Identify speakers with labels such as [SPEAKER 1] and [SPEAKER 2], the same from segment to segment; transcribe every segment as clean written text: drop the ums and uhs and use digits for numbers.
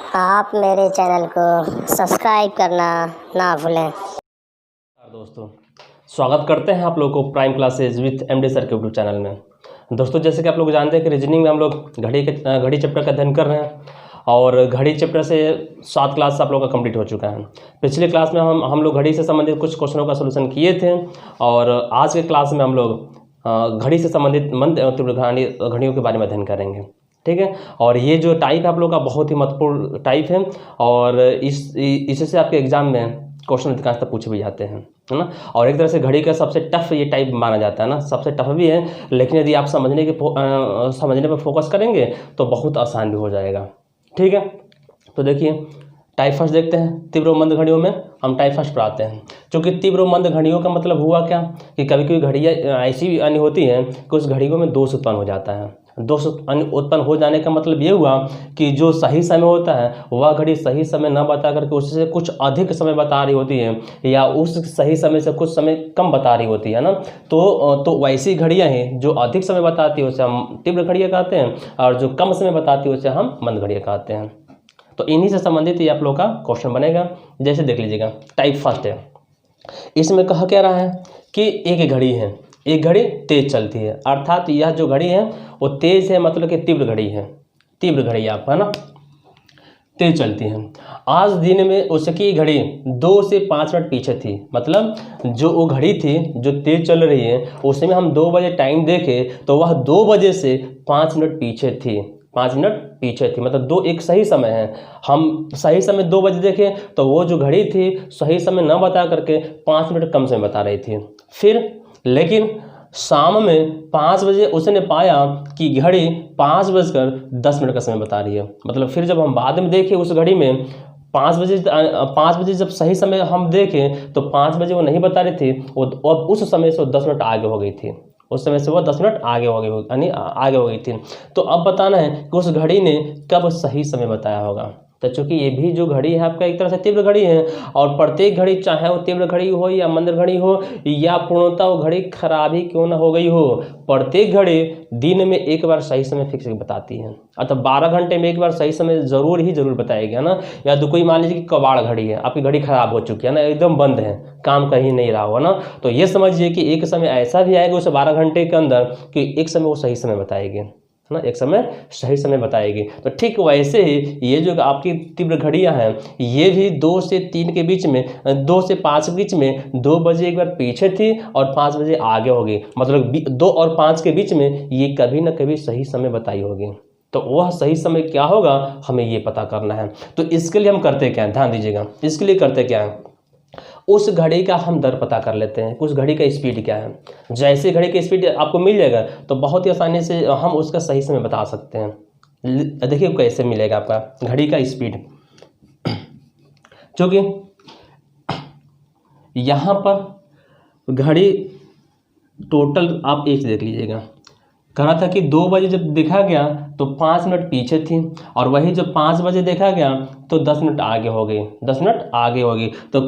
[SPEAKER 1] आप मेरे चैनल को सब्सक्राइब करना ना भूलें।
[SPEAKER 2] दोस्तों, स्वागत करते हैं आप लोगों को prime classes with MD sir के यूट्यूब चैनल में। दोस्तों, जैसे कि आप लोग जानते हैं कि रीजनिंग में हम लोग घड़ी चैप्टर का अध्ययन कर रहे हैं और घड़ी चैप्टर से 7 क्लास आप लोग का कंप्लीट हो चुका है। पिछले क्लास में हम लोग घड़ी से संबंधित कुछ क्वेश्चनों का सलूशन किए थे और आज के क्लास में हम लोग घड़ी से संबंधित घड़ियों के बारे में अध्ययन करेंगे। ठीक है, और ये जो टाइप है आप लोग का बहुत ही महत्वपूर्ण टाइप है और इससे आपके एग्जाम में क्वेश्चन अधिकांशतः पूछे भी जाते हैं, है ना। और एक तरह से घड़ी का सबसे टफ ये टाइप माना जाता है ना, सबसे टफ भी है, लेकिन यदि आप समझने पर फोकस करेंगे तो बहुत आसान भी हो जाएगा। ठीक है, तो देखिए टाइप फर्स्ट देखते हैं। तीव्र मंद घड़ियों में हम टाइप फर्स्ट पर आते हैं। क्योंकि तीव्र मंद घड़ियों का मतलब हुआ क्या कि कभी कभी घड़ियाँ ऐसी अन्य होती हैं कि उस घड़ियों में दोष उत्पन्न हो जाता है। दोष उत्पन्न हो जाने का मतलब ये हुआ कि जो सही समय होता है वह घड़ी सही समय न बता करके उससे कुछ अधिक समय बता रही होती है या उस सही समय से कुछ समय कम बता रही होती है ना। तो वैसी घड़ियां हैं जो अधिक समय बताती है उसे हम तीव्र घड़ियां कहते हैं और जो कम समय बताती है उसे हम मंद घड़ियां कहते हैं। तो इन्हीं से संबंधित ये आप लोग का क्वेश्चन बनेगा। जैसे देख लीजिएगा, टाइप फर्स्ट है, इसमें कहा क्या रहा है कि एक घड़ी है, एक घड़ी तेज चलती है, अर्थात यह जो घड़ी है वो तेज है, मतलब कि तीव्र घड़ी है, तीव्र घड़ी आपका ना तेज चलती है। आज दिन में उसकी घड़ी 2 से 5 मिनट पीछे थी, मतलब जो वो घड़ी थी जो तेज चल रही है उसमें हम 2 बजे टाइम देखें तो वह 2 बजे से 5 मिनट पीछे थी, 5 मिनट पीछे थी, मतलब 2 एक सही समय है। हम सही समय 2 बजे देखें तो वो जो घड़ी थी सही समय न बता करके 5 मिनट कम समय बता रही थी। फिर लेकिन शाम में 5 बजे उसने पाया कि घड़ी 5:10 का समय बता रही है। मतलब फिर जब हम बाद में देखें उस घड़ी में 5 बजे जब सही समय हम देखें तो 5 बजे वो नहीं बता रही थी, वो अब उस समय से 10 मिनट आगे हो गई थी, उस समय से वो 10 मिनट आगे हो गई, यानी आगे हो गई थी। तो अब बताना है कि उस घड़ी ने कब सही समय बताया होगा। तो चूंकि ये भी जो घड़ी है आपका एक तरह से तीव्र घड़ी है और प्रत्येक घड़ी चाहे वो तीव्र घड़ी हो या मंद घड़ी हो या पूर्णतः वो घड़ी खराब ही क्यों ना हो गई हो, प्रत्येक घड़ी दिन में एक बार सही समय फिक्स बताती है। अर्थात 12 घंटे में एक बार सही समय जरूर बताएगी, है ना। या तो कोई मान लीजिए कि कबाड़ घड़ी है, आपकी घड़ी खराब हो चुकी है ना, एकदम बंद है, काम कहीं नहीं रहा हो ना, तो ये समझिए कि एक समय ऐसा भी आएगा उस 12 घंटे के अंदर कि एक समय वो सही समय बताएगी, है ना, एक समय सही समय बताएगी। तो ठीक वैसे ही ये जो आपकी तीव्र घड़ियां हैं ये भी 2 से 3 के बीच में, 2 से 5 के बीच में 2 बजे एक बार पीछे थी और 5 बजे आगे होगी, मतलब 2 और 5 के बीच में ये कभी ना कभी सही समय बताई होगी। तो वह सही समय क्या होगा हमें ये पता करना है। तो इसके लिए हम करते क्या है, ध्यान दीजिएगा, इसके लिए करते क्या है, उस घड़ी का हम दर पता कर लेते हैं, उस घड़ी का स्पीड क्या है। जैसे घड़ी की स्पीड आपको मिल जाएगा तो बहुत ही आसानी से हम उसका सही समय बता सकते हैं। देखिए कैसे मिलेगा आपका घड़ी का स्पीड, क्योंकि यहाँ पर घड़ी टोटल आप एक देख लीजिएगा, कह रहा था कि 2 बजे जब देखा गया तो 5 मिनट पीछे थी और वही जब 5 बजे देखा गया तो 10 मिनट आगे हो गई, 10 मिनट आगे हो गई। तो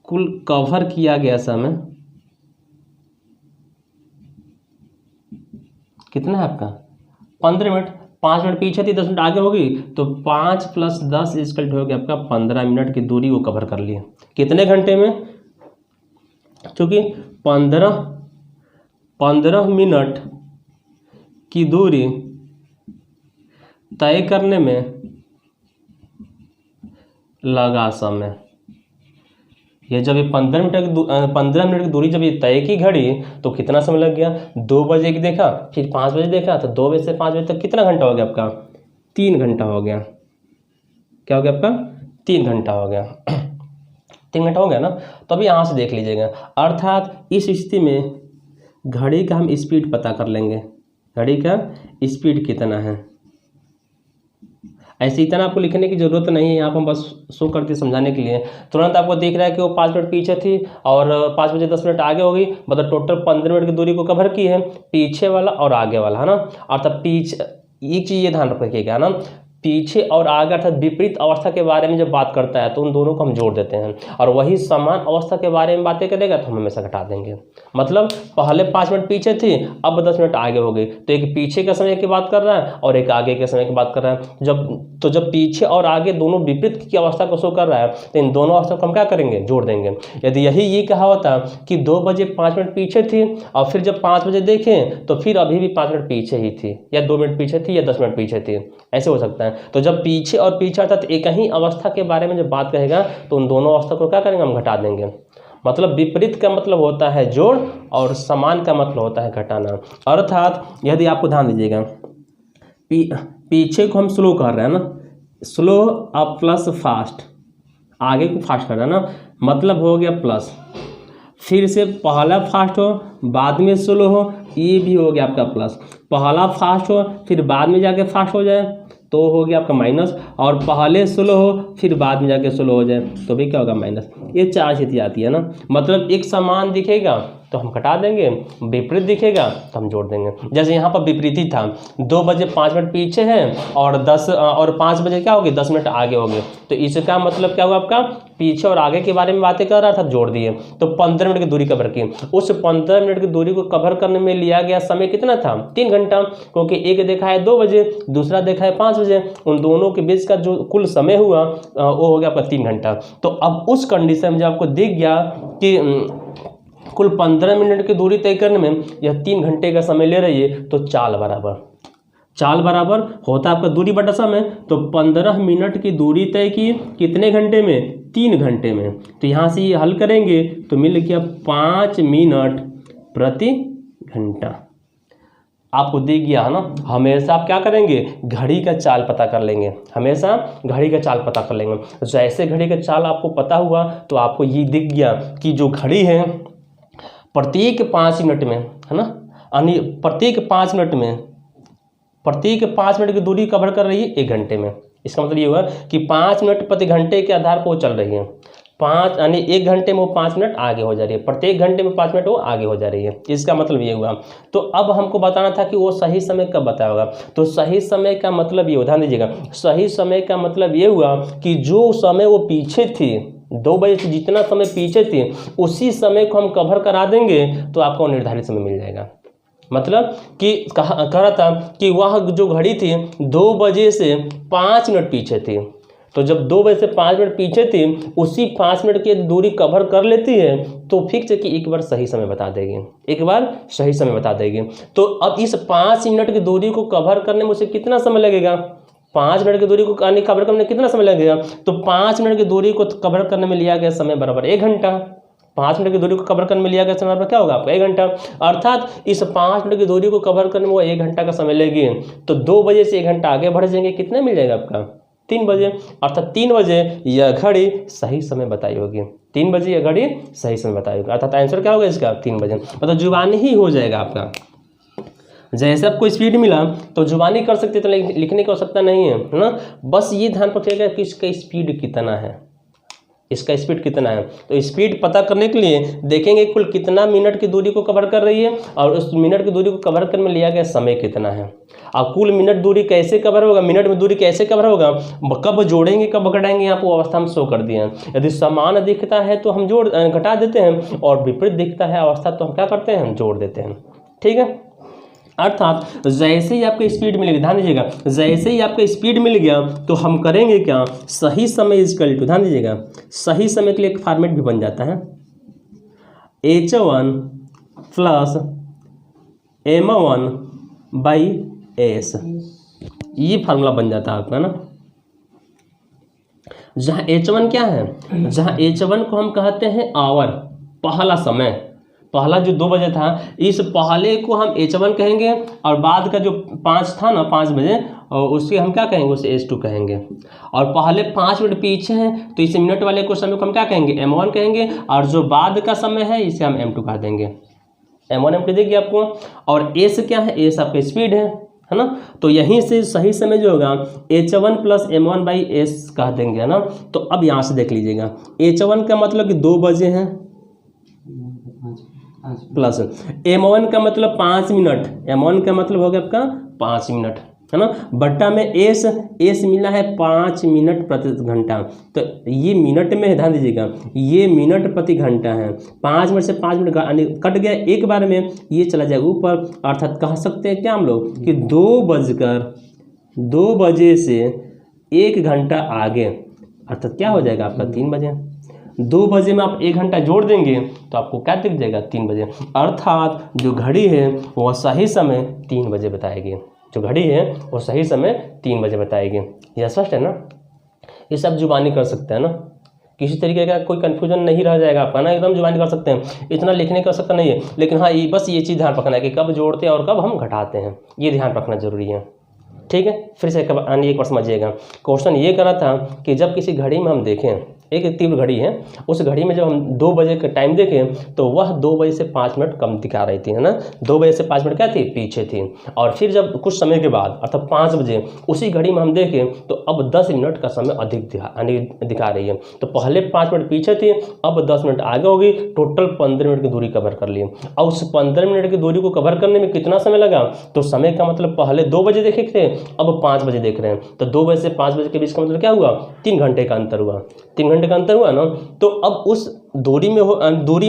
[SPEAKER 2] कुल कवर किया गया समय कितना है आपका 15 मिनट। 5 मिनट पीछे थी, 10 मिनट आगे हो गई, तो 5 + 10 = हो गया आपका 15 मिनट की दूरी वो कवर कर लिए। कितने घंटे में, क्योंकि 15 मिनट की दूरी तय करने में लगा समय। ये जब ये 15 मिनट की दूरी जब ये तय की घड़ी तो कितना समय लग गया, 2 बजे की देखा, फिर 5 बजे देखा, तो 2 बजे से 5 बजे तक कितना घंटा हो गया आपका, 3 घंटा हो गया। क्या हो गया आपका, 3 घंटा हो गया। 3 घंटा हो गया ना। तो अभी यहाँ से देख लीजिएगा, अर्थात इस स्थिति में घड़ी का हम स्पीड पता कर लेंगे, घड़ी का स्पीड कितना है। ऐसे इतना आपको लिखने की जरूरत नहीं है, यहाँ पर हम बस शो करते समझाने के लिए। तुरंत आपको दिख रहा है कि वो 5 मिनट पीछे थी और 5 बजे 10 मिनट आगे हो गई, मतलब टोटल 15 मिनट की दूरी को कवर की है, पीछे वाला और आगे वाला, है ना। अर्थात पीछे एक चीज़ ये ध्यान रखिएगा ना, पीछे और आगे अर्थात विपरीत अवस्था के बारे में जब बात करता है तो उन दोनों को हम जोड़ देते हैं, और वही समान अवस्था के बारे में बातें करेगा तो हम हमेशा घटा देंगे। मतलब पहले 5 मिनट पीछे थी, अब 10 मिनट आगे हो गई, तो एक पीछे के समय की बात कर रहा है और एक आगे के समय की बात कर रहा है। जब पीछे और आगे दोनों विपरीत की अवस्था को शो कर रहा है तो इन दोनों अवस्था को हम क्या करेंगे, जोड़ देंगे। यदि यही ये कहा होता कि 2 बजे 5 मिनट पीछे थी और फिर जब 5 बजे देखें तो फिर अभी भी 5 मिनट पीछे ही थी, या 2 मिनट पीछे थी या 10 मिनट पीछे थी, ऐसे हो सकता है। तो जब पीछे और पीछे अर्थात एक ही अवस्था के बारे में जब बात करेगा तो उन दोनों अवस्था को क्या करेंगे, हम घटा देंगे। मतलब विपरीत का मतलब होता है जोड़ और समान का मतलब होता है घटाना। अर्थात यदि आपको ध्यान दीजिएगा, पीछे को हम स्लो कर रहे हैं ना, स्लो अब प्लस फास्ट, आगे को फास्ट कर रहे हैं ना, मतलब हो गया प्लस, फिर से पहला फास्ट हो बाद में स्लो हो, ये भी हो गया आपका प्लस। पहला फास्ट हो फिर बाद में जाके फास्ट हो जाए तो हो गया आपका माइनस, और पहले स्लो हो फिर बाद में जाके स्लो हो जाए तो भी क्या होगा, माइनस। ये 4 स्थिति आती है ना। मतलब एक समान दिखेगा तो हम घटा देंगे, विपरीत दिखेगा तो हम जोड़ देंगे। जैसे यहाँ पर विपरीत ही था, 2 बजे 5 मिनट पीछे है और 5 बजे क्या हो गए, 10 मिनट आगे हो गए, तो इसका मतलब क्या हुआ, आपका पीछे और आगे के बारे में बातें कर रहा था, जोड़ दिए तो 15 मिनट की दूरी कवर की। उस 15 मिनट की दूरी को कवर करने में लिया गया समय कितना था, 3 घंटा, क्योंकि एक देखा है 2 बजे, दूसरा देखा है 5 बजे, उन दोनों के बीच का जो कुल समय हुआ वो हो गया आपका 3 घंटा। तो अब उस कंडीशन में जब आपको दिख गया कि कुल 15 मिनट की दूरी तय करने में यह 3 घंटे का समय ले रही है, तो चाल बराबर होता है आपका दूरी बटा समय। तो 15 मिनट की दूरी तय की कितने घंटे में, 3 घंटे में। तो यहाँ से ये हल करेंगे तो मिल गया 5 मिनट प्रति घंटा। आपको दिख गया है ना। हमेशा आप क्या करेंगे, घड़ी का चाल पता कर लेंगे, हमेशा घड़ी का चाल पता कर लेंगे। जैसे घड़ी का चाल आपको पता हुआ तो आपको ये दिख गया कि जो घड़ी है प्रत्येक 5 मिनट में, है ना, यानी प्रत्येक 5 मिनट की दूरी कवर कर रही है 1 घंटे में। इसका मतलब ये हुआ कि 5 मिनट प्रति घंटे के आधार पर वो चल रही है। 5 यानी 1 घंटे में वो 5 मिनट आगे हो जा रही है, प्रत्येक घंटे में 5 मिनट वो आगे हो जा रही है। इसका मतलब ये हुआ। तो अब हमको बताना था कि वो सही समय कब बताया होगा। तो सही समय का मतलब ये, ध्यान दीजिएगा, सही समय का मतलब ये हुआ कि जो समय वो पीछे थी, 2 बजे से जितना समय पीछे थी उसी समय को हम कवर करा देंगे तो आपको निर्धारित समय मिल जाएगा। मतलब कि कह रहा था कि वह जो घड़ी थी 2 बजे से 5 मिनट पीछे थी, तो जब 2 बजे से 5 मिनट पीछे थी उसी 5 मिनट की दूरी कवर कर लेती है तो फिक्स है कि एक बार सही समय बता देगी, तो अब इस 5 मिनट की दूरी को कवर करने में उसे कितना समय लगेगा, 5 मिनट की दूरी को कवर करने में कितना समय लगेगा, तो 5 मिनट की दूरी को कवर करने में लिया गया समय बराबर 1 घंटा। 5 मिनट की दूरी को कवर करने में लिया गया समय बराबर क्या होगा आपका, 1 घंटा। अर्थात इस 5 मिनट की दूरी को कवर करने में वो 1 घंटा का समय लेगी, तो 2 बजे से 1 घंटा आगे बढ़ जाएंगे, कितना मिल जाएगा आपका, 3 बजे। अर्थात 3 बजे यह घड़ी सही समय बताई होगी, 3 बजे यह घड़ी सही समय बताई होगी। अर्थात आंसर क्या होगा इसका, 3 बजे। मतलब जुबानी ही हो जाएगा आपका। जैसे आपको स्पीड मिला तो जुबानी कर सकते, तो लिखने की आवश्यकता नहीं है ना। बस ये ध्यान रखिएगा कि इसका स्पीड कितना है, इसका स्पीड कितना है। तो स्पीड पता करने के लिए देखेंगे कुल कितना मिनट की दूरी को कवर कर रही है और उस मिनट की दूरी को कवर करने में लिया गया समय कितना है। और कुल मिनट दूरी कैसे कवर होगा, मिनट में दूरी कैसे कवर होगा, कब जोड़ेंगे कब घटाएंगे, आपको अवस्था में शो कर दिए हैं। यदि समान दिखता है तो हम घटा देते हैं, और विपरीत दिखता है अवस्था तो हम क्या करते हैं, हम जोड़ देते हैं। ठीक है। अर्थात जैसे ही आपको स्पीड मिलेगी, ध्यान दीजिएगा, जैसे ही आपको स्पीड मिल गया तो हम करेंगे क्या, सही समय इक्वल टू, ध्यान दीजिएगा, सही समय के लिए एक फॉर्मेट भी बन जाता है, H1 प्लस M1/S। ये फार्मूला बन जाता है आपका ना। जहाँ H1 क्या है, जहाँ H1 को हम कहते हैं आवर, पहला समय, पहला जो 2 बजे था इस पहले को हम H1 कहेंगे, और बाद का जो 5 था ना, 5 बजे, और उससे हम क्या कहेंगे, उसे H2 कहेंगे। और पहले 5 मिनट पीछे हैं तो इस मिनट वाले को समय को हम क्या कहेंगे, M1 कहेंगे, और जो बाद का समय है इसे हम M2 कह देंगे। M1 M2 देखिए आपको। और S क्या है, S आपका स्पीड है ना। तो यहीं से सही समय जो होगा H1 प्लस M1/S कह देंगे, है ना। तो अब यहाँ से देख लीजिएगा, H1 का मतलब कि 2 बजे हैं प्लस M1 का मतलब 5 मिनट, M1 का मतलब हो गया आपका 5 मिनट, है ना, बट्टा में एस मिला है 5 मिनट प्रति घंटा। तो ये मिनट में है, ध्यान दीजिएगा, ये मिनट प्रति घंटा है। 5 मिनट से 5 मिनट कट गया एक बार में, ये चला जाएगा ऊपर। अर्थात कह सकते हैं क्या हम लोग कि 2 बजे से 1 घंटा आगे, अर्थात क्या हो जाएगा आपका 3 बजे। 2 बजे में आप 1 घंटा जोड़ देंगे तो आपको क्या दिख जाएगा 3 बजे। अर्थात जो घड़ी है वह सही समय 3 बजे बताएगी, जो घड़ी है वो सही समय 3 बजे बताएगी। यह स्पष्ट है ना, ये सब जुबानी कर सकते हैं ना, किसी तरीके का कोई कन्फ्यूजन नहीं रह जाएगा आपका ना, एकदम जुबानी कर सकते हैं, इतना लिखने की आवश्यकता नहीं है। लेकिन हाँ, ये बस ये चीज़ ध्यान रखना है कि कब जोड़ते हैं और कब हम घटाते हैं, ये ध्यान रखना जरूरी है। ठीक है, फिर से एक बार समझिएगा। क्वेश्चन ये करा था कि जब किसी घड़ी में हम देखें, एक तीव्र घड़ी है, उस घड़ी में जब हम 2 बजे का टाइम देखें तो वह 2 बजे से 5 मिनट कम दिखा रही थी, है ना, 2 बजे से 5 मिनट क्या थी, पीछे थी। और फिर जब कुछ समय के बाद अर्थात 5 बजे उसी घड़ी में हम देखें तो अब 10 मिनट का समय अधिक दिखा रही है। तो पहले 5 मिनट पीछे थी, अब 10 मिनट आगे होगी, टोटल 15 मिनट की दूरी कवर कर ली। और उस 15 मिनट की दूरी को कवर करने में कितना समय लगा, तो समय का मतलब पहले 2 बजे देखे थे, अब 5 बजे देख रहे हैं। तो 2 बजे से 5 बजे के बीच का मतलब क्या हुआ, 3 घंटे का अंतर हुआ, 3 घंटे का अंतर हुआ ना। तो अब उस दूरी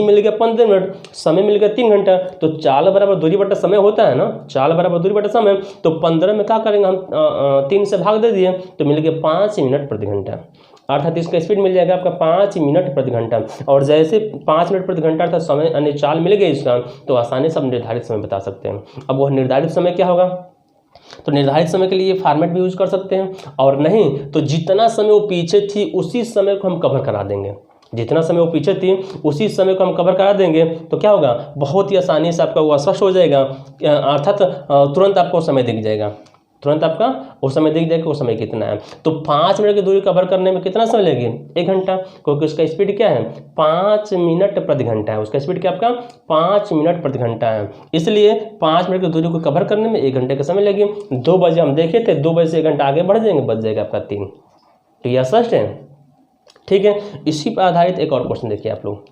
[SPEAKER 2] मिल गया 15 मिनट, समय मिल गया 3 घंटा। तो चाल बराबर दूरी बटा समय होता है ना, चाल बराबर दूरी बटा समय। तो 15 में क्या करेंगे हम, 3 से भाग दे दिए तो मिल गया 5 मिनट प्रति घंटा। अर्थात इसका स्पीड मिल जाएगा आपका 5 मिनट प्रति घंटा। और जैसे 5 मिनट प्रति घंटा अर्थात समय यानी चाल मिल गई इसका, तो आसानी से हम निर्धारित समय बता सकते हैं। अब वह निर्धारित समय क्या होगा, तो निर्धारित समय के लिए फॉर्मेट भी यूज कर सकते हैं, और नहीं तो जितना समय वो पीछे थी उसी समय को हम कवर करा देंगे, जितना समय वो पीछे थी उसी समय को हम कवर करा देंगे। तो क्या होगा, बहुत ही आसानी से आपका वो स्पष्ट हो जाएगा, अर्थात तुरंत आपको समय दिख जाएगा, तुरंत आपका वो समय दिख जाएगा, वो समय कितना है। तो 5 मिनट की दूरी कवर करने में कितना समय लगेगी, 1 घंटा, क्योंकि उसका स्पीड क्या है, 5 मिनट प्रति घंटा है। उसका स्पीड क्या आपका 5 मिनट प्रति घंटा है, इसलिए 5 मिनट की दूरी को कवर करने में 1 घंटे का समय लगेगी। 2 बजे हम देखे थे, 2 बजे से 1 घंटा आगे बढ़ जाएंगे, बच जाएगा आपका 3। तो यह स्पष्ट है, ठीक है। इसी पर आधारित एक और क्वेश्चन देखिए आप लोग,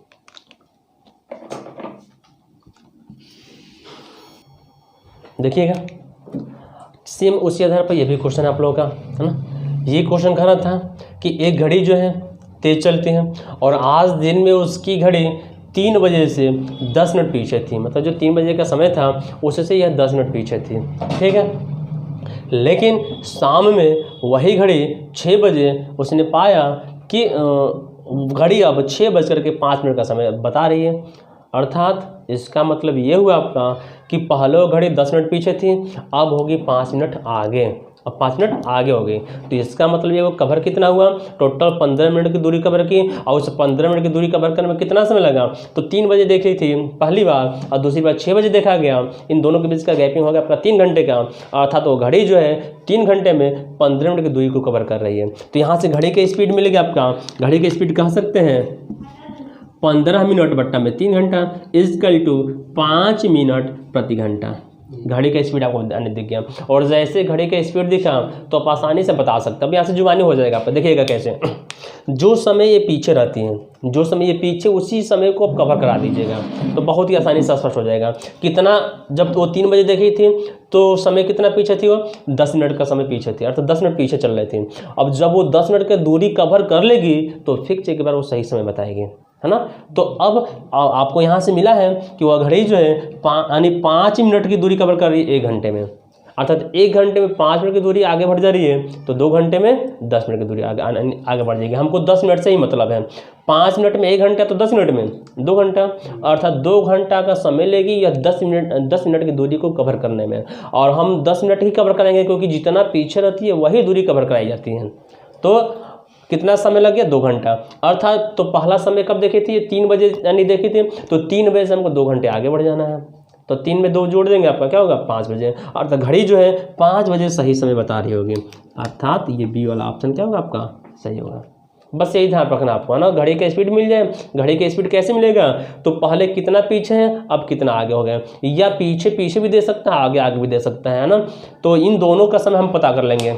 [SPEAKER 2] देखिएगा, सेम उसी आधार पर यह भी क्वेश्चन आप लोगों का है ना। ये क्वेश्चन कह रहा था कि एक घड़ी जो है तेज चलती है और आज दिन में उसकी घड़ी 3 बजे से 10 मिनट पीछे थी, मतलब जो 3 बजे का समय था उससे यह 10 मिनट पीछे थी, ठीक है। लेकिन शाम में वही घड़ी 6 बजे उसने पाया कि घड़ी अब 6:05 का समय बता रही है। अर्थात इसका मतलब ये हुआ आपका कि पहले घड़ी 10 मिनट पीछे थी, अब होगी 5 मिनट आगे, अब 5 मिनट आगे हो गई। तो इसका मतलब ये वो कवर कितना हुआ, टोटल 15 मिनट की दूरी कवर की, और उस 15 मिनट की दूरी कवर करने में कितना समय लगा, तो 3 बजे देखी थी पहली बार और दूसरी बार 6 बजे देखा गया, इन दोनों के बीच का गैपिंग हो गया आपका 3 घंटे का। अर्थात वो घड़ी जो है 3 घंटे में 15 मिनट की दूरी को कवर कर रही है। तो यहाँ से घड़ी का स्पीड मिल गया आपका, घड़ी का स्पीड कह सकते हैं 15 मिनट बट्टा में 3 घंटा इक्वल टू 5 मिनट प्रति घंटा। घड़ी का स्पीड आपको दिख गया, और जैसे घड़ी का स्पीड दिखा तो आप आसानी से बता सकते हैं। अब यहाँ से जुबानी हो जाएगा आपका, देखिएगा कैसे, जो समय ये पीछे रहती हैं, जो समय ये पीछे, उसी समय को आप कवर करा दीजिएगा तो बहुत ही आसानी से स्पष्ट हो जाएगा। कितना, जब वो 3 बजे देखी थी तो समय कितना पीछे थी, वो 10 मिनट का समय पीछे थी, अर्थात 10 मिनट पीछे चल रहे थे। अब जब वो 10 मिनट की दूरी कवर कर लेगी तो फिक्स एक बार वो सही समय बताएगी, है ना। तो अब आपको यहाँ से मिला है कि वह घड़ी जो है यानी 5 मिनट की दूरी कवर कर रही है 1 घंटे में, अर्थात 1 घंटे में 5 मिनट की दूरी आगे बढ़ जा रही है, तो 2 घंटे में 10 मिनट की दूरी आगे बढ़ जाएगी। हमको 10 मिनट से ही मतलब है, 5 मिनट में 1 घंटा, तो 10 मिनट में 2 घंटा, अर्थात 2 घंटा का समय लेगी या 10 मिनट की दूरी को कवर करने में। और हम 10 मिनट ही कवर करेंगे क्योंकि जितना पीछे रहती है वही दूरी कवर कराई जाती है। तो कितना समय लग गया, 2 घंटा। अर्थात तो पहला समय कब देखी थी, 3 बजे यानी देखी थी, तो 3 बजे से हमको 2 घंटे आगे बढ़ जाना है। तो 3 में 2 जोड़ देंगे, आपका क्या होगा 5 बजे। अर्थात घड़ी जो है 5 बजे सही समय बता रही होगी, अर्थात ये बी वाला ऑप्शन क्या होगा आपका सही होगा। बस यही ध्यान रखना आपको, है ना। घड़ी का स्पीड मिल जाए, घड़ी का स्पीड कैसे मिलेगा, तो पहले कितना पीछे है, अब कितना आगे हो गया, या पीछे भी दे सकता है, आगे भी दे सकता है ना। तो इन दोनों का समय हम पता कर लेंगे।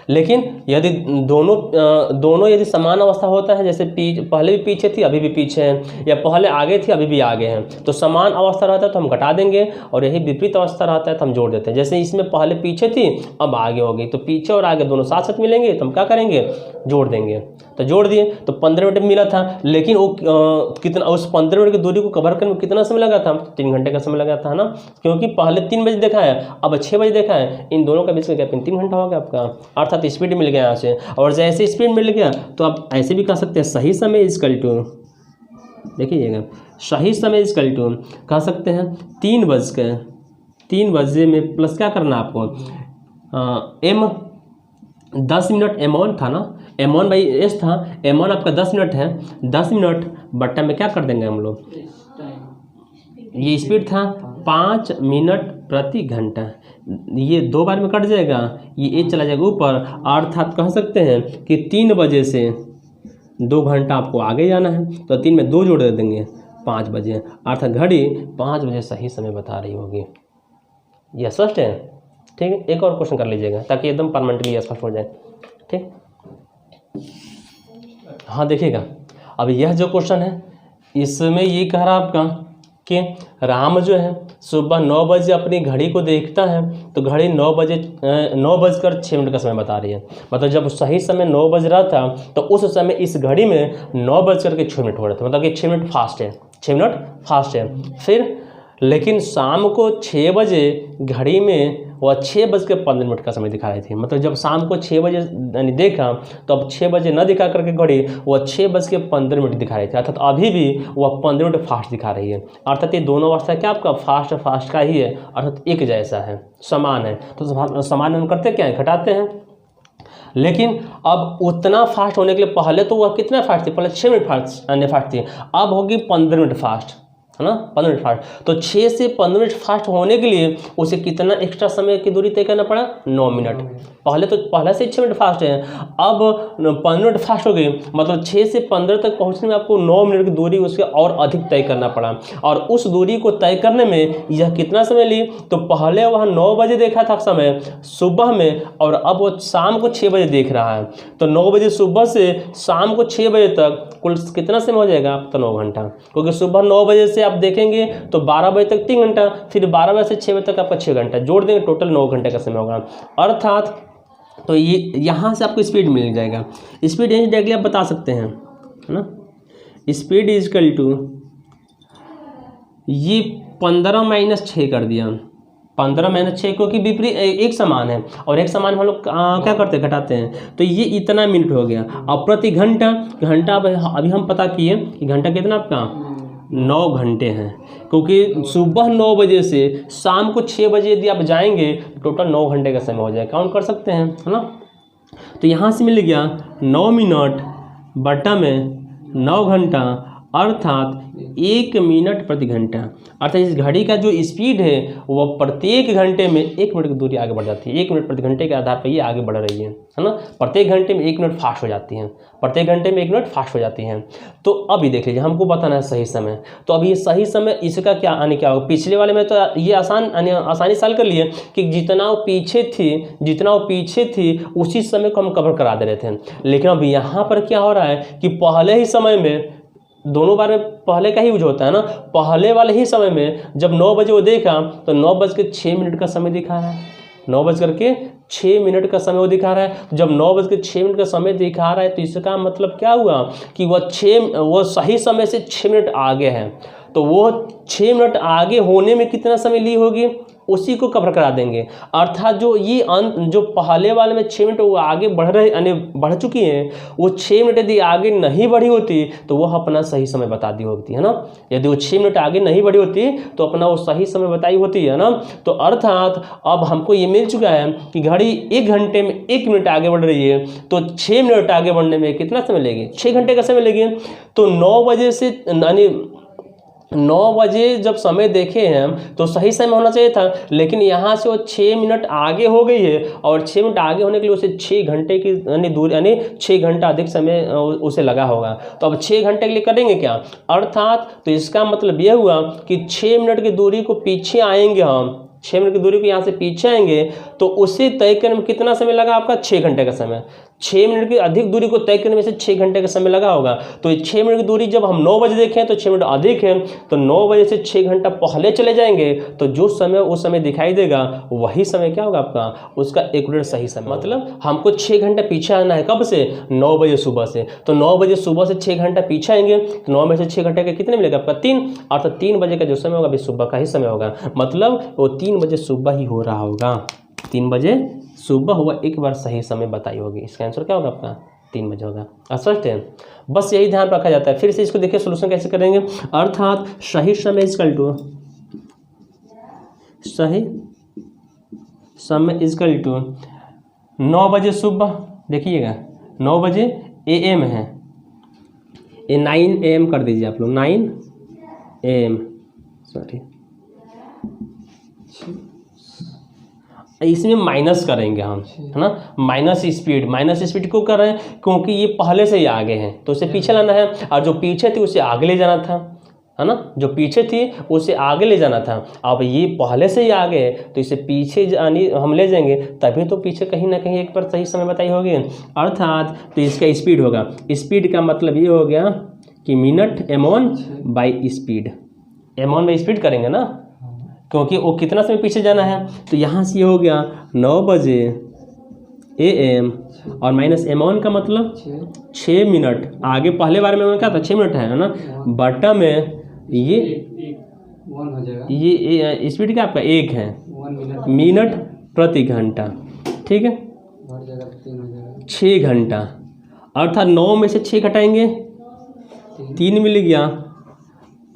[SPEAKER 2] लेकिन यदि दोनों यदि समान अवस्था होता है, जैसे पहले भी पीछे थी अभी भी पीछे हैं, या पहले आगे थी अभी भी आगे हैं, तो समान अवस्था रहता है तो हम घटा देंगे, और यही विपरीत अवस्था रहता है तो हम जोड़ देते हैं। जैसे इसमें पहले पीछे थी अब आगे हो गई, तो पीछे और आगे दोनों साथ साथ मिलेंगे तो हम क्या करेंगे, जोड़ देंगे। तो जोड़ दिए तो 15 मिनट मिला था, लेकिन वो कितना, उस 15 मिनट की दूरी को कवर करने में कितना समय लगा था, 3 घंटे का समय लगा था ना, क्योंकि पहले 3 बजे देखा है अब 6 बजे देखा है, इन दोनों का बीच का गैप 3 घंटा हो गया आपका, अर्थात स्पीड मिल गया यहाँ से। और जैसे स्पीड मिल गया तो आप ऐसे भी कह सकते हैं सही समय इक्वल टू, देखिएगा सही समय इक्वल टू कह सकते हैं 3 बजे में प्लस क्या करना आपको, m 10 मिनट m1 था ना, m1/s था, m1 आपका 10 मिनट है, 10 मिनट बट्टा में क्या कर देंगे हम लोग, ये स्पीड था 5 मिनट प्रति घंटा, ये 2 बार में कट जाएगा, ये a चला जाएगा ऊपर, अर्थात कह सकते हैं कि 3 बजे से 2 घंटा आपको आगे जाना है, तो 3 में 2 जोड़ दे देंगे 5 बजे, अर्थात घड़ी 5 बजे सही समय बता रही होगी। यह स्पष्ट है? ठीक है, एक और क्वेश्चन कर लीजिएगा ताकि एकदम परमानेंटली स्पष्ट हो जाए। ठीक, हाँ देखिएगा, अब यह जो क्वेश्चन है इसमें ये कह रहा आपका कि राम जो है सुबह 9 बजे अपनी घड़ी को देखता है, तो घड़ी 9:06 का समय बता रही है। मतलब जब सही समय 9 बज रहा था तो उस समय इस घड़ी में 9:06 हो रहे थे, मतलब कि 6 मिनट फास्ट है, 6 मिनट फास्ट है। फिर लेकिन शाम को 6 बजे घड़ी में वह 6:15 का समय दिखा रही थी, मतलब जब शाम को 6 बजे यानी देखा तो अब 6 बजे न दिखा करके घड़ी वह 6:15 दिखा रही थी, अर्थात अभी भी वह 15 मिनट फास्ट दिखा रही है। अर्थात ये दोनों अवस्था क्या आपका फास्ट का ही है, अर्थात एक जैसा है, समान है। तो समान हम करते क्या है, घटाते हैं। लेकिन अब उतना फास्ट होने के लिए पहले तो वह कितना फास्ट थी, पहले 6 मिनट फास्ट थी, अब होगी 15 मिनट फास्ट, है ना, 15 मिनट फास्ट। तो 6 से 15 मिनट फास्ट होने के लिए उसे कितना एक्स्ट्रा समय की दूरी तय करना पड़ा, 9 मिनट। पहले से 6 मिनट फास्ट है, अब 15 मिनट फास्ट हो गई, मतलब 6 से 15 तक पहुंचने में आपको 9 मिनट की दूरी उसके और अधिक तय करना पड़ा। और उस दूरी को तय करने में यह कितना समय ली, तो पहले वह 9 बजे देखा था समय सुबह में, और अब वो शाम को 6 बजे देख रहा है, तो 9 बजे सुबह से शाम को 6 बजे तक कुल कितना समय हो जाएगा, तो 9 घंटा, क्योंकि सुबह 9 बजे से आप देखेंगे तो 12 बजे तक 3 घंटा, फिर 12 बजे से 6 बजे तक आपका 6 घंटा, जोड़ देंगे टोटल 9 घंटे का समय होगा। अर्थात तो ये यहाँ से आपको स्पीड मिल जाएगा। स्पीड यही डायरेक्टली आप बता सकते हैं, है ना, स्पीड इज इक्वल टू, ये 15 - 6 कर दिया, 15 - 6, क्योंकि विपरीत एक समान है और एक समान हम लोग क्या करते हैं, घटाते हैं, तो ये इतना मिनट हो गया। अब प्रति घंटा अभी हम पता किए कि घंटा कितना आपका 9 घंटे हैं, क्योंकि सुबह 9 बजे से शाम को 6 बजे यदि आप जाएंगे टोटल 9 घंटे का समय हो जाएगा, काउंट कर सकते हैं, है ना। तो यहाँ से मिल गया 9 मिनट बटा में 9 घंटा, अर्थात 1 मिनट प्रति घंटा। अर्थात इस घड़ी का जो स्पीड है वह प्रत्येक घंटे में 1 मिनट की दूरी आगे बढ़ जाती है, 1 मिनट प्रति घंटे के आधार पर ये आगे बढ़ रही है ना। प्रत्येक घंटे में 1 मिनट फास्ट हो जाती हैं, प्रत्येक घंटे में 1 मिनट फास्ट हो जाती हैं। तो अभी देख लीजिए, हमको बताना है सही समय, तो अभी ये सही समय इसका क्या होगा, पिछले वाले में तो ये आसानी साल कर लिए कि जितना वो पीछे थी उसी समय को हम कवर करा दे रहे थे। लेकिन अब यहाँ पर क्या हो रहा है कि पहले ही समय में, दोनों बार में पहले का ही यूज होता है ना, पहले वाले ही समय में जब 9 बजे वो देखा तो 9:06 का समय दिखा रहा है, 9:06 का समय वो दिखा रहा है। जब 9:06 का समय दिखा रहा है तो इसका मतलब क्या हुआ कि वो सही समय से 6 मिनट आगे है, तो वो 6 मिनट आगे होने में कितना समय ली होगी, उसी को कवर करा देंगे। अर्थात जो पहले वाले में 6 मिनट वो आगे बढ़ चुकी हैं, वो 6 मिनट यदि आगे नहीं बढ़ी होती तो वह अपना सही समय बता दी होती है ना। यदि वो 6 मिनट आगे नहीं बढ़ी होती तो अपना वो सही समय बताई होती है ना। तो अर्थात अब हमको ये मिल चुका है कि घड़ी 1 घंटे में 1 मिनट आगे बढ़ रही है, तो 6 मिनट आगे बढ़ने में कितना समय लेगी, 6 घंटे का समय लेगी। तो 9 बजे से 9 बजे जब समय देखे हैं हम तो सही समय होना चाहिए था, लेकिन यहाँ से वो 6 मिनट आगे हो गई है, और 6 मिनट आगे होने के लिए उसे 6 घंटे की दूरी 6 घंटा अधिक समय उसे लगा होगा। तो अब 6 घंटे के लिए करेंगे क्या, अर्थात तो इसका मतलब यह हुआ कि 6 मिनट की दूरी को पीछे आएंगे हम, 6 मिनट की दूरी को यहाँ से पीछे आएंगे तो उसे तय करने में कितना समय लगा आपका? 6 घंटे का समय। 6 मिनट की अधिक दूरी को तय करने में से 6 घंटे का समय लगा होगा। तो ये 6 मिनट की दूरी जब हम 9 बजे देखें तो 6 मिनट अधिक है, तो 9 बजे से 6 घंटा पहले चले जाएंगे तो जो समय उस समय दिखाई देगा वही समय क्या होगा आपका? उसका एक्यूरेट सही समय। मतलब हमको 6 घंटा पीछे आना है, कब से? 9 बजे सुबह से। तो 9 बजे सुबह से 6 घंटा पीछे आएंगे तो 9 में से 6 घंटे का कितने मिलेगा आपका? 3। और तो 3 बजे का जो समय होगा अभी सुबह का ही समय होगा, मतलब वो 3 बजे सुबह ही हो रहा होगा। 3 बजे सुबह हुआ, एक बार सही समय बताई होगी। इसका आंसर क्या होगा आपका? 3 बजे होगा। स्पष्ट है? बस यही ध्यान रखा जाता है। फिर से इसको देखिए सोल्यूशन कैसे करेंगे। अर्थात सही समय इक्वल टू सही समय इक्वल टू 9 बजे सुबह, देखिएगा 9 बजे AM है, ये 9 AM कर दीजिए आप लोग, 9 AM, सॉरी इसमें माइनस करेंगे हम, है ना, माइनस स्पीड क्यों कर रहे हैं? क्योंकि ये पहले से ही आगे है तो उसे पीछे लाना है, और जो पीछे थी उसे आगे ले जाना था, है ना, जो पीछे थी उसे आगे ले जाना था। अब ये पहले से ही आगे है तो इसे पीछे हम ले जाएंगे, तभी तो पीछे कहीं ना कहीं एक बार सही समय बताई होगी। अर्थात तो इसका स्पीड होगा, स्पीड का मतलब ये हो गया कि minute m1 by speed, m1 by speed करेंगे ना, क्योंकि वो कितना समय पीछे जाना है। तो यहाँ से ये हो गया 9 बजे AM और माइनस M1 का मतलब 6 मिनट आगे, पहले बार में क्या था? 6 मिनट है ना, बटा में ये
[SPEAKER 3] 1 हो जाएगा,
[SPEAKER 2] ये स्पीड क्या आपका 1 है,
[SPEAKER 3] 1
[SPEAKER 2] मिनट प्रति घंटा, ठीक है,
[SPEAKER 3] बढ़ जाएगा 3 हो जाएगा,
[SPEAKER 2] 6 घंटा। अर्थात 9 में से 6 घटाएंगे 3 मिल गया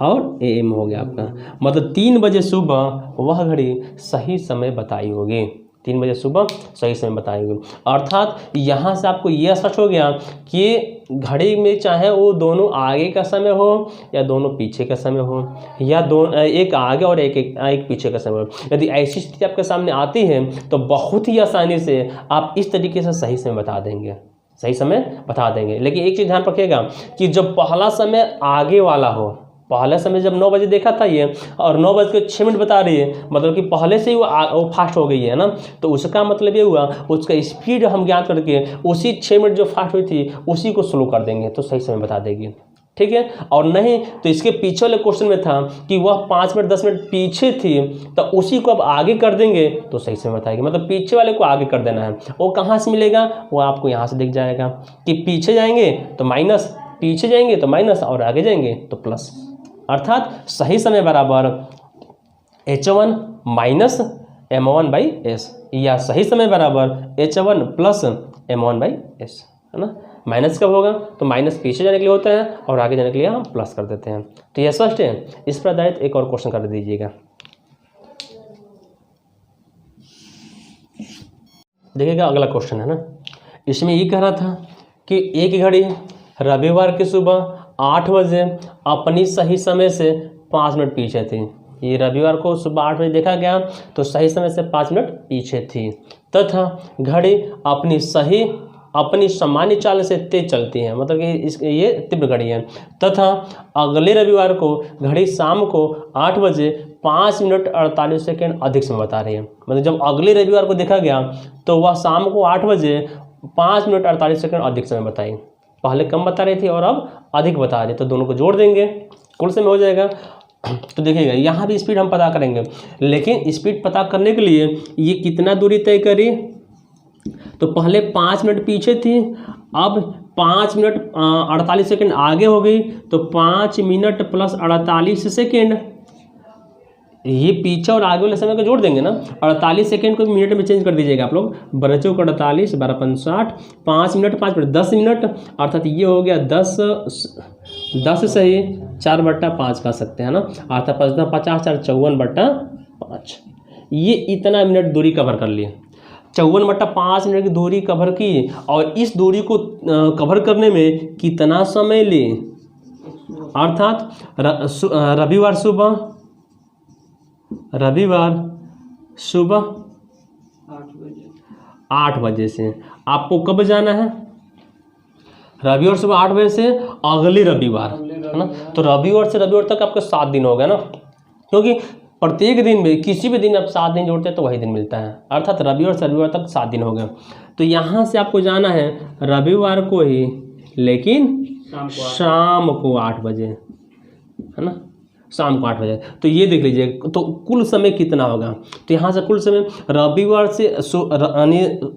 [SPEAKER 2] और AM हो गया आपका, मतलब 3 बजे सुबह वह घड़ी सही समय बताई होगी। 3 बजे सुबह सही समय बताई होगी। अर्थात यहाँ से आपको यह स्पष्ट हो गया कि घड़ी में चाहे वो दोनों आगे का समय हो या दोनों पीछे का समय हो, या एक आगे और एक पीछे का समय हो, यदि ऐसी स्थिति आपके सामने आती है तो बहुत ही आसानी से आप इस तरीके से सही समय बता देंगे, सही समय बता देंगे। लेकिन एक चीज़ ध्यान रखिएगा कि जब पहला समय आगे वाला हो, पहले समय जब 9 बजे देखा था ये और 9 बज के 6 मिनट बता रही है, मतलब कि पहले से ही वो फास्ट हो गई है ना, तो उसका मतलब ये हुआ उसका स्पीड हम ज्ञात करके उसी 6 मिनट जो फास्ट हुई थी उसी को स्लो कर देंगे तो सही समय बता देगी, ठीक है। और नहीं तो इसके पीछे वाले क्वेश्चन में था कि वह 5 मिनट 10 मिनट पीछे थी तो उसी को अब आगे कर देंगे तो सही समय बताएगी, मतलब पीछे वाले को आगे कर देना है। वो कहाँ से मिलेगा? वो आपको यहाँ से दिख जाएगा कि पीछे जाएंगे तो माइनस, पीछे जाएंगे तो माइनस और आगे जाएंगे तो प्लस। अर्थात सही समय बराबर H1 minus M1 by S, या सही समय बराबर H1 plus M1 by S, है ना। माइनस कब होगा? तो माइनस पीछे जाने के लिए होता है और आगे जाने के लिए हम प्लस कर देते हैं। तो यह स्पष्ट है। इस पर आधारित एक और क्वेश्चन कर दीजिएगा। देखिएगा अगला क्वेश्चन है ना, इसमें ये कह रहा था कि एक घड़ी रविवार की सुबह 8 बजे अपनी सही समय से 5 मिनट पीछे थी। ये रविवार को सुबह 8 बजे देखा गया तो सही समय से 5 मिनट पीछे थी, तथा घड़ी अपनी सामान्य चाल से तेज चलती है, मतलब कि ये तीव्र घड़ी है, तथा अगले रविवार को घड़ी शाम को 8 बजे 5 मिनट 48 सेकेंड अधिक समय बता रही है। मतलब जब अगले रविवार को देखा गया तो वह शाम को 8 बजे 5 मिनट 48 सेकेंड अधिक समय बताई। पहले कम बता रही थी और अब अधिक बता रही, तो दोनों को जोड़ देंगे कुल समय हो जाएगा। तो देखिएगा यहाँ भी स्पीड हम पता करेंगे, लेकिन स्पीड पता करने के लिए ये कितना दूरी तय करी, तो पहले 5 मिनट पीछे थी, अब 5 मिनट 48 सेकेंड आगे हो गई, तो 5 मिनट प्लस 48 सेकेंड, ये पीछे और आगे वाले समय को जोड़ देंगे ना। 48 सेकेंड को मिनट में चेंज कर दीजिएगा आप लोग, 12 को 48, 12 5 60, 5 मिनट 5 मिनट 10 मिनट, अर्थात ये हो गया 10 सही 4/5 कह सकते हैं ना, अर्थात 50 4 54/5। ये इतना मिनट दूरी कवर कर लिए, 54/5 मिनट की दूरी कवर की, और इस दूरी को कवर करने में कितना समय ले, अर्थात रविवार सुबह 8 बजे से आपको कब जाना है? रविवार सुबह 8 बजे से अगले रविवार, है ना। तो रविवार से रविवार तक आपके 7 दिन हो गए ना, क्योंकि प्रत्येक दिन में किसी भी दिन आप 7 दिन जोड़ते हैं तो वही दिन मिलता है, अर्थात रविवार से रविवार तक 7 दिन हो गए। तो यहाँ से आपको जाना है रविवार को ही, लेकिन शाम को 8 बजे, है ना, शाम को 8 बजे। तो ये देख लीजिए तो कुल समय कितना होगा। तो यहाँ से कुल समय रविवार से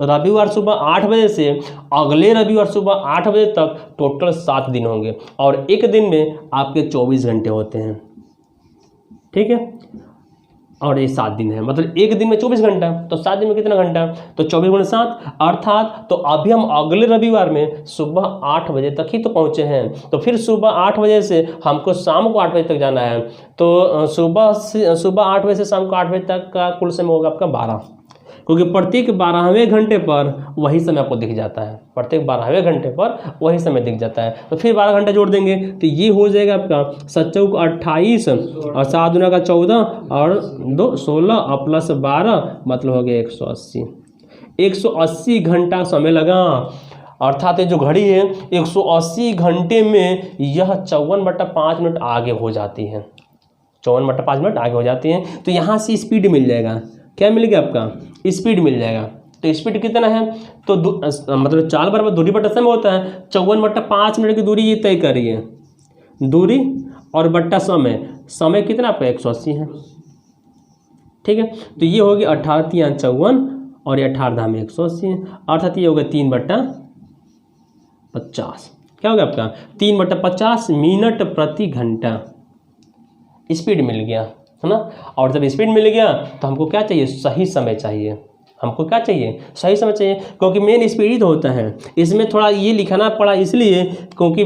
[SPEAKER 2] रविवार सुबह 8 बजे से अगले रविवार सुबह 8 बजे तक टोटल 7 दिन होंगे, और एक दिन में आपके 24 घंटे होते हैं, ठीक है। और ये 7 दिन है, मतलब एक दिन में 24 घंटा, तो 7 दिन में कितना घंटा, तो 24 गुणे 7, अर्थात तो अभी हम अगले रविवार में सुबह 8 बजे तक ही तो पहुँचे हैं। तो फिर सुबह 8 बजे से हमको शाम को 8 बजे तक जाना है। तो सुबह 8 बजे से शाम को 8 बजे तक का कुल समय होगा आपका 12, क्योंकि प्रत्येक 12वें घंटे पर वही समय आपको दिख जाता है, प्रत्येक 12वें घंटे पर वही समय दिख जाता है। तो फिर 12 घंटे जोड़ देंगे तो ये हो जाएगा आपका 7 चौक 28 और 7 दूना का 14 और 2 16 और प्लस 12 मतलब हो गया 180। 180 घंटा समय लगा, अर्थात ये जो घड़ी है 180 घंटे में यह 54/5 मिनट आगे हो जाती है, 54/5 मिनट आगे हो जाती है। तो यहाँ से स्पीड मिल जाएगा, क्या मिल गया आपका, स्पीड मिल जाएगा। तो स्पीड कितना है, तो मतलब चाल बराबर दूरी बटा समय होता है, 54/5 मिनट की दूरी ये तय करिए, दूरी और बट्टा समय, समय कितना आपका 180 है, ठीक है। तो ये हो गया 18 × 3 = 54 और ये 18 धाम 180 है, अर्थात ये हो गया 3/50, क्या हो गया आपका 3/50 मिनट प्रति घंटा स्पीड मिल गया, है ना। और जब स्पीड मिल गया तो हमको क्या चाहिए, सही समय चाहिए, हमको क्या चाहिए, सही समय चाहिए, क्योंकि मेन स्पीड ही तो होता है। इसमें थोड़ा ये लिखाना पड़ा इसलिए क्योंकि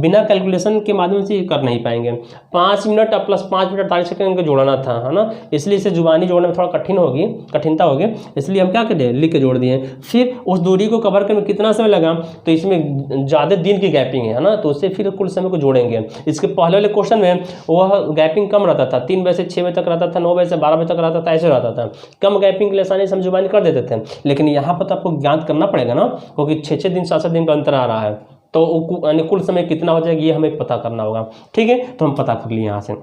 [SPEAKER 2] बिना कैलकुलेशन के माध्यम से कर नहीं पाएंगे। 5 मिनट और प्लस 5 मिनट 48 सेकंड को जोड़ना था, है ना, इसलिए इसे जुबानी जोड़ने में थोड़ा कठिनता होगी, इसलिए हम क्या करें, लिख के जोड़ दिए। फिर उस दूरी को कवर करने में कितना समय लगा, तो इसमें ज़्यादा दिन की गैपिंग है ना, तो उससे फिर कुल समय को जोड़ेंगे। इसके पहले वाले क्वेश्चन में वह गैपिंग कम रहता था, 3 बजे से 6 बजे तक रहता था, 9 बजे से 12 बजे तक रहता था, ऐसे रहता था। कम गैपिंग के लिए आसानी से हम जुबानी कर देते थे, लेकिन यहाँ पर तो आपको ज्ञात करना पड़ेगा ना, क्योंकि 6-6 दिन 7-7 दिन का अंतर आ रहा है, तो यानी कुल समय कितना हो जाएगा ये हमें पता करना होगा, ठीक है। तो हम पता कर लिए यहाँ से।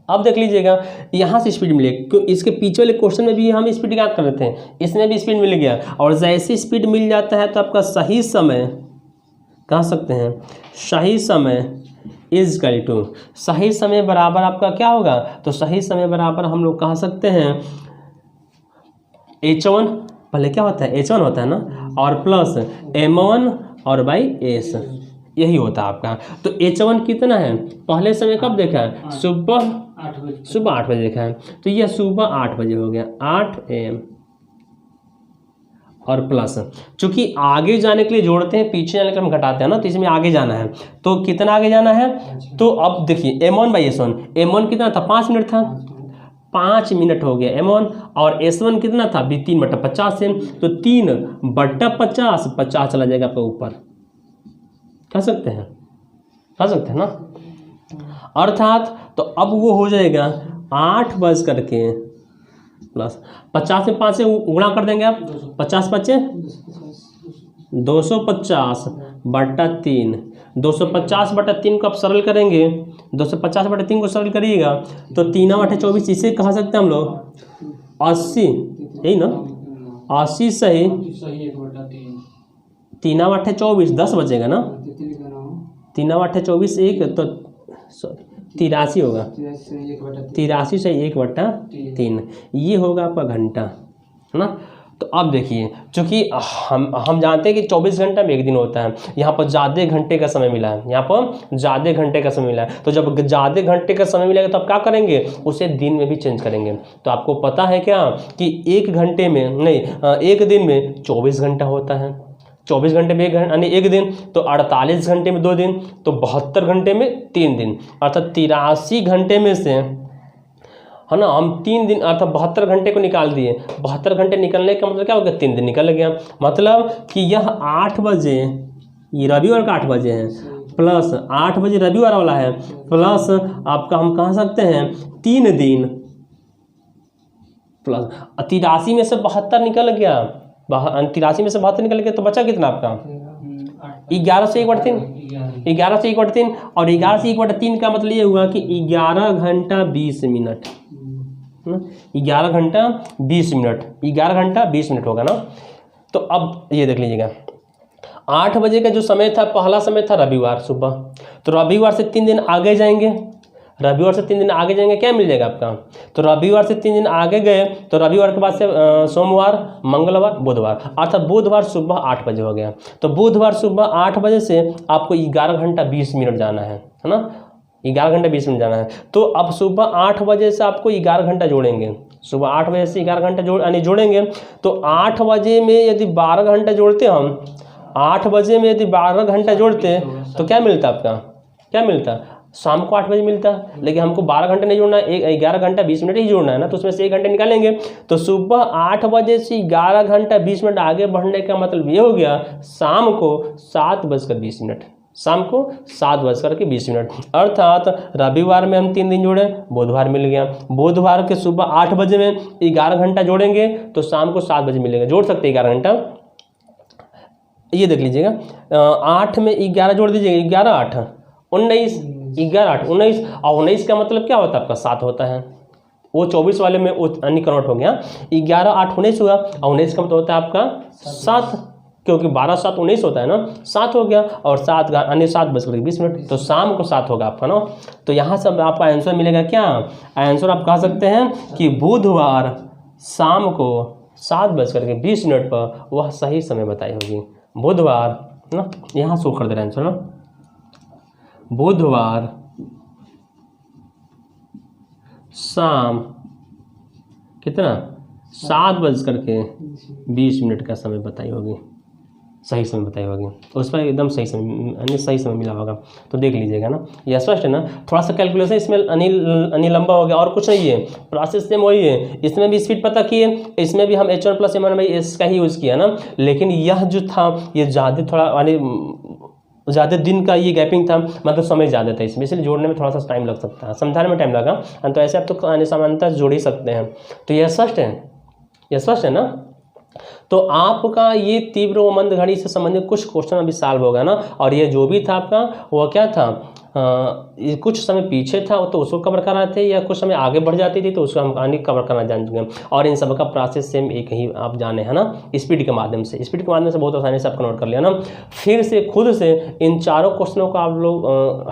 [SPEAKER 2] अब देख लीजिएगा यहाँ से स्पीड मिले, इसके पीछे वाले क्वेश्चन में भी हम स्पीड ज्ञात कर रहे थे, इसमें भी स्पीड मिल गया। और जैसे स्पीड मिल जाता है तो आपका सही समय कह सकते हैं, सही समय इक्वल टू, सही समय बराबर आपका क्या होगा, तो सही समय बराबर हम लोग कह सकते हैं H1, पहले क्या होता है H1 होता है ना, और प्लस M1 और बाई S, यही होता है आपका। तो H1 कितना है, पहले समय कब देखा है, सुबह 8 बजे देखा है, तो यह सुबह 8 बजे हो गया 8 AM, और प्लस चूंकि आगे जाने के लिए जोड़ते हैं, पीछे जाने के लिए हम घटाते हैं ना, तो इसमें आगे जाना है, तो कितना आगे जाना है, तो अब देखिए M1/S1, M1 कितना था 5 मिनट था, 5 मिनट हो गया M1, और S1 कितना था अभी 3/50 से, तो 3/50, 50 चला जाएगा आपका ऊपर, कह सकते हैं ना, अर्थात तो अब वो हो जाएगा 8 बज करके प्लस 50 में 5 से गुणा कर देंगे आप, 50/5 250/3, 250/3 को आप सरल करेंगे, 250/3 को सरल करिएगा तो 3/24, इसे कह सकते हैं हम लोग 80, यही ना, 80 सही 3/24, 10 बचेगा ना, 3/24 1 तो 83 होगा, 83 से 1/3, ये होगा आपका घंटा, है ना। तो अब देखिए चूँकि हम जानते हैं कि 24 घंटा में एक दिन होता है, यहाँ पर ज़्यादा घंटे का समय मिला है, यहाँ पर ज़्यादा घंटे का समय मिला है, तो जब ज़्यादा घंटे का समय मिलेगा तो आप क्या करेंगे, उसे दिन में भी चेंज करेंगे। तो आपको पता है क्या कि एक दिन में 24 घंटा होता है, 24 घंटे में एक दिन, तो 48 घंटे में 2 दिन, तो 72 घंटे में 3 दिन, अर्थात 83 घंटे में से, है ना, हम 3 दिन अर्थात 72 घंटे को निकाल दिए। 72 घंटे निकलने का मतलब क्या हो गया, 3 दिन निकल गया, मतलब कि यह 8 बजे, ये रविवार का 8 बजे है, प्लस 8 बजे रविवार वाला है, प्लस आपका हम कह सकते हैं 3 दिन, प्लस 83 में से 72 निकल गया, 83 में से 72 निकल गया, तो बचा कितना आपका 11 से 1/3, 11 से 1/3, और 11 से 1/3 का मतलब ये हुआ कि 11 घंटा 20 मिनट, ना, 11 घंटा 20 मिनट, 11 घंटा 20 मिनट होगा ना। तो अब ये देख लीजिएगा 8 बजे का जो समय था, पहला समय था रविवार सुबह, तो रविवार से 3 दिन आगे जाएंगे, रविवार से 3 दिन आगे जाएंगे, क्या मिल जाएगा आपका। तो रविवार से 3 दिन आगे गए तो रविवार के बाद से सोमवार, मंगलवार, बुधवार, अर्थात बुधवार सुबह 8 बजे हो गया। तो बुधवार सुबह 8 बजे से आपको 11 घंटा 20 मिनट जाना है ना, 11 घंटा 20 मिनट जाना है। तो अब सुबह 8 बजे से आपको 11 घंटा जोड़ेंगे, सुबह 8 बजे से 11 घंटा जोड़ेंगे। तो 8 बजे में यदि 12 घंटा जोड़ते हम, 8 बजे में यदि 12 घंटा जोड़ते तो क्या मिलता आपका, क्या मिलता, शाम को 8 बजे मिलता। लेकिन हमको 12 घंटे नहीं जोड़ना है, 11 घंटा 20 मिनट ही जोड़ना है ना, तो उसमें से 1 घंटे निकालेंगे। तो सुबह 8 बजे से 11 घंटा 20 मिनट आगे बढ़ने का मतलब ये हो गया शाम को 7:20, शाम को 7:20। अर्थात रविवार में हम 3 दिन जोड़े, बुधवार मिल गया, बुधवार के सुबह 8 बजे में 11 घंटा जोड़ेंगे तो शाम को 7 बजे मिलेगा, जोड़ सकते हैं 11 घंटा। ये देख लीजिएगा 8 में 11 जोड़ दीजिएगा, 11 8 19, 11 8 19, और 19 का मतलब क्या होता है आपका 7 होता है, वो 24 वाले में अन्य कन्वर्ट हो गया, 11 8 19 हुआ, और 19 का मतलब होता है आपका 7, क्योंकि 12 7 19 होता है ना, 7 हो गया, और 7 अन्य 7:20, तो शाम को 7 होगा आपका ना। तो यहाँ से आपका आंसर मिलेगा क्या, आंसर आप कह सकते हैं कि बुधवार शाम को 7:20 पर वह सही समय बताई होगी, बुधवार ना, यहाँ शो कर दे रहा है आंसर ना, बुधवार शाम कितना 7:20 का समय बताई होगी, सही समय बताई होगी, तो उस पर एकदम सही समय मिला होगा। तो देख लीजिएगा ना, यह स्पष्ट है ना। थोड़ा सा कैलकुलेशन इसमें अनिल लंबा हो गया, और कुछ नहीं है, प्रोसेस सेम वही है। इसमें भी स्पीड पता किए, इसमें भी हम H1 + M1/S का ही यूज़ किया ना, लेकिन यह जो था ये ज़्यादा थोड़ा ज़्यादा दिन का ये गैपिंग था, मतलब समय ज़्यादा था इसमें, इसलिए जोड़ने में थोड़ा सा टाइम लग सकता है, समझाने में टाइम लगा, तो ऐसे आप तो सामान्यतः जोड़ ही सकते हैं। तो यह स्पष्ट है, यह स्पष्ट है ना। तो आपका ये तीव्र व मंद घड़ी से संबंधित कुछ क्वेश्चन अभी सॉल्व होगा ना, और ये जो भी था आपका वो क्या था, कुछ समय पीछे था तो उसको कवर कर रहे थे, या कुछ समय आगे बढ़ जाती थी तो उसको हम कहानी कवर करना जान चुके हैं। और इन सब का प्रोसेस सेम एक ही आप जाने हैं ना, स्पीड के माध्यम से, बहुत आसानी से आप नोट कर लिया ना। फिर से खुद से इन चारों क्वेश्चनों को आप लोग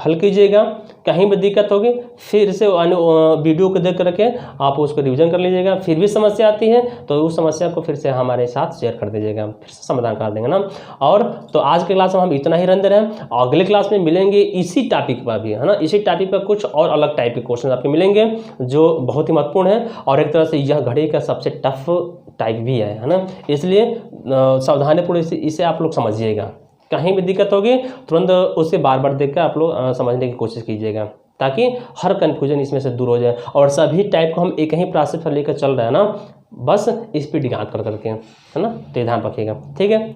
[SPEAKER 2] हल कीजिएगा, कहीं भी दिक्कत होगी फिर से वीडियो को देख करके आप उसको रिविजन कर लीजिएगा। फिर भी समस्या आती है तो उस समस्या को फिर से हमारे साथ शेयर कर दीजिएगा, फिर से समाधान कर देंगे ना। और तो आज के क्लास में हम इतना ही रन हैं, अगले क्लास में मिलेंगे इसी टॉपिक पर भी, है ना, इसी टॉपिक पर कुछ और अलग टाइप के क्वेश्चन आपके मिलेंगे जो बहुत ही महत्वपूर्ण है, और एक तरह से यह घड़ी का सबसे टफ टाइप भी है ना, इसलिए सावधानीपूर्वक इसे आप लोग समझिएगा। कहीं भी दिक्कत होगी तुरंत उसे बार बार देखकर आप लोग समझने की कोशिश कीजिएगा, ताकि हर कन्फ्यूजन इसमें से दूर हो जाए, और सभी टाइप को हम एक ही प्रोसेस पर लेकर चल रहे हैं ना, बस स्पीड याद कर करके, है ना। तो ध्यान रखिएगा, ठीक है।